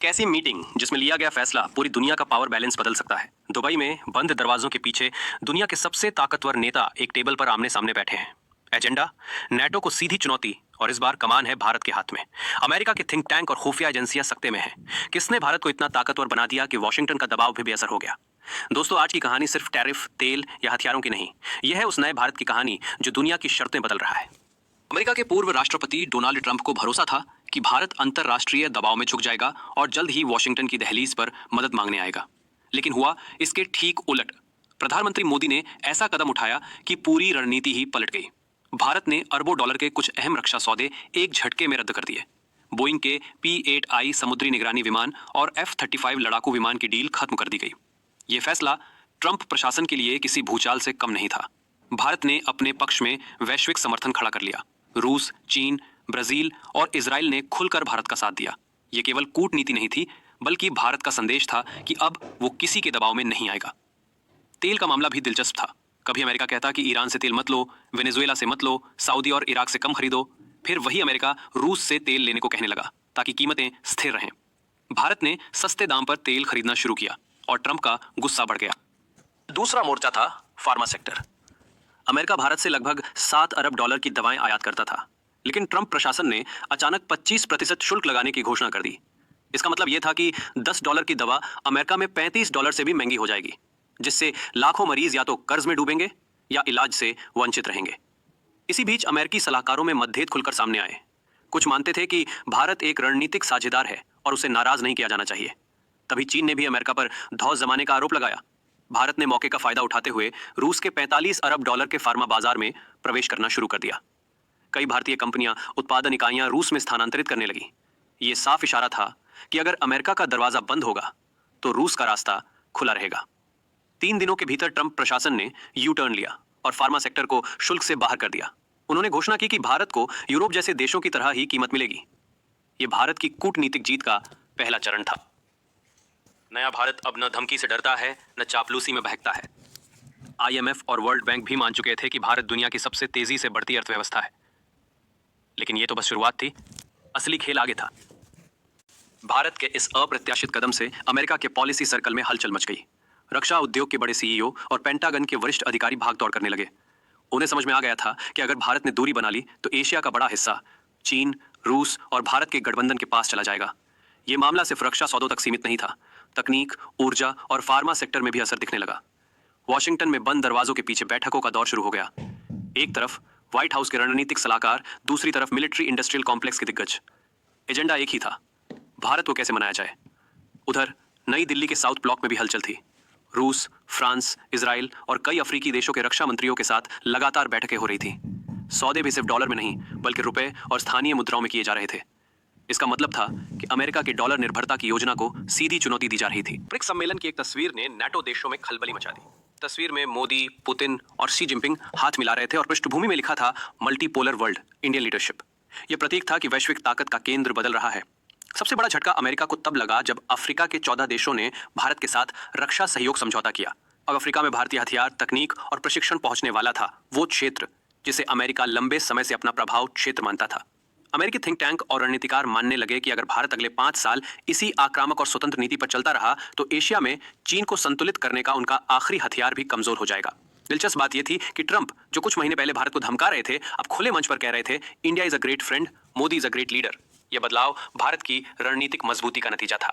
कैसी मीटिंग जिसमें लिया गया फैसला पूरी दुनिया का पावर बैलेंस बदल सकता है। दुबई में बंद दरवाजों के पीछे दुनिया के सबसे ताकतवर नेता एक टेबल पर आमने सामने बैठे हैं। एजेंडा, नेटो को सीधी चुनौती, और इस बार कमान है भारत के हाथ में। अमेरिका के थिंक टैंक और खुफिया एजेंसियां सकते में हैं। किसने भारत को इतना ताकतवर बना दिया कि वॉशिंगटन का दबाव भी बेअसर हो गया। दोस्तों, आज की कहानी सिर्फ टैरिफ, तेल या हथियारों की नहीं, यह है उस नए भारत की कहानी जो दुनिया की शर्तें बदल रहा है। अमेरिका के पूर्व राष्ट्रपति डोनाल्ड ट्रंप को भरोसा था कि भारत अंतरराष्ट्रीय दबाव में झुक जाएगा और जल्द ही वॉशिंगटन की दहलीज पर मदद मांगने आएगा। लेकिन हुआ इसके ठीक उलट। प्रधानमंत्री मोदी ने ऐसा कदम उठाया कि पूरी रणनीति ही पलट गई। भारत ने अरबों डॉलर के कुछ अहम रक्षा सौदे एक झटके में रद्द कर दिए। बोइंग के P-8I समुद्री निगरानी विमान और F-35 लड़ाकू विमान की डील खत्म कर दी गई। ये फैसला ट्रंप प्रशासन के लिए किसी भूचाल से कम नहीं था। भारत ने अपने पक्ष में वैश्विक समर्थन खड़ा कर लिया। रूस, चीन, ब्राजील और इजराइल ने खुलकर भारत का साथ दिया। ये केवल कूटनीति नहीं थी, बल्कि भारत का संदेश था कि अब वो किसी के दबाव में नहीं आएगा। तेल का मामला भी दिलचस्प था। कभी अमेरिका कहता कि ईरान से तेल मत लो, वेनेजुएला से मत लो, सऊदी और इराक से कम खरीदो। फिर वही अमेरिका रूस से तेल लेने को कहने लगा ताकि कीमतें स्थिर रहें। भारत ने सस्ते दाम पर तेल खरीदना शुरू किया और ट्रंप का गुस्सा बढ़ गया। दूसरा मोर्चा था फार्मा सेक्टर। अमेरिका भारत से लगभग 7 अरब डॉलर की दवाएं आयात करता था, लेकिन ट्रंप प्रशासन ने अचानक 25% शुल्क लगाने की घोषणा कर दी। इसका मतलब यह था कि 10 डॉलर की दवा अमेरिका में 35 डॉलर से भी महंगी हो जाएगी, जिससे लाखों मरीज या तो कर्ज में डूबेंगे या इलाज से वंचित रहेंगे। इसी बीच अमेरिकी सलाहकारों में मतभेद खुलकर सामने आए। कुछ मानते थे कि भारत एक रणनीतिक साझेदार है और उसे नाराज नहीं किया जाना चाहिए। तभी चीन ने भी अमेरिका पर धौंस जमाने का आरोप लगाया। भारत ने मौके का फायदा उठाते हुए रूस के 45 अरब डॉलर के फार्मा बाजार में प्रवेश करना शुरू कर दिया। कई भारतीय कंपनियां उत्पादन इकाइयां रूस में स्थानांतरित करने लगी। ये साफ इशारा था कि अगर अमेरिका का दरवाजा बंद होगा तो रूस का रास्ता खुला रहेगा। 3 दिनों के भीतर ट्रंप प्रशासन ने यू टर्न लिया और फार्मा सेक्टर को शुल्क से बाहर कर दिया। उन्होंने घोषणा की कि भारत को यूरोप जैसे देशों की तरह ही कीमत मिलेगी। ये भारत की कूटनीतिक जीत का पहला चरण था। नया भारत अब न धमकी से डरता है, न चापलूसी में बहकता है। IMF और वर्ल्ड बैंक भी मान चुके थे कि भारत दुनिया की सबसे तेजी से बढ़ती अर्थव्यवस्था है। लेकिन ये तो बस शुरुआत थी, असली खेल आगे था। भारत के इस अप्रत्याशित कदम से अमेरिका के पॉलिसी सर्कल में हलचल मच गई। रक्षा उद्योग के बड़े CEO और पेंटागन के वरिष्ठ अधिकारी भागदौड़ करने लगे। उन्हें समझ में आ गया था कि अगर भारत ने दूरी बना ली तो एशिया का बड़ा हिस्सा चीन, रूस और भारत के गठबंधन के पास चला जाएगा। ये मामला सिर्फ रक्षा सौदों तक सीमित नहीं था, तकनीक, ऊर्जा और फार्मा सेक्टर में भी असर दिखने लगा। वॉशिंगटन में बंद दरवाजों के पीछे बैठकों का दौर शुरू हो गया। एक तरफ व्हाइट हाउस के रणनीतिक सलाहकार, दूसरी तरफ मिलिट्री इंडस्ट्रियल कॉम्प्लेक्स के दिग्गज। एजेंडा एक ही था, भारत को कैसे मनाया जाए। उधर नई दिल्ली के साउथ ब्लॉक में भी हलचल थी। रूस, फ्रांस, इजराइल और कई अफ्रीकी देशों के रक्षा मंत्रियों के साथ लगातार बैठकें हो रही थी। सौदे भी सिर्फ डॉलर में नहीं, बल्कि रुपए और स्थानीय मुद्राओं में किए जा रहे थे। इसका मतलब था कि अमेरिका की डॉलर निर्भरता की योजना को सीधी चुनौती दी जा रही थी। ब्रिक्स सम्मेलन की एक तस्वीर ने नाटो देशों में खलबली मचा दी। तस्वीर में मोदी, पुतिन और शी जिनपिंग हाथ मिला रहे थे और पृष्ठभूमि में लिखा था मल्टीपोलर वर्ल्ड, इंडियन लीडरशिप। यह प्रतीक था कि वैश्विक ताकत का केंद्र बदल रहा है। सबसे बड़ा झटका अमेरिका को तब लगा जब अफ्रीका के 14 देशों ने भारत के साथ रक्षा सहयोग समझौता किया। अब अफ्रीका में भारतीय हथियार, तकनीक और प्रशिक्षण पहुंचने वाला था वो क्षेत्र जिसे अमेरिका लंबे समय से अपना प्रभाव क्षेत्र मानता था। अमेरिकी थिंक टैंक और रणनीतिकार मानने लगे कि अगर भारत अगले 5 साल इसी आक्रामक और स्वतंत्र नीति पर चलता रहा तो एशिया में चीन को संतुलित करने का उनका आखिरी हथियार भी कमजोर हो जाएगा। दिलचस्प बात यह थी कि ट्रंप, जो कुछ महीने पहले भारत को धमका रहे थे, अब खुले मंच पर कह रहे थे India is a great friend, Modi is a great leader. यह बदलाव भारत की रणनीतिक मजबूती का नतीजा था।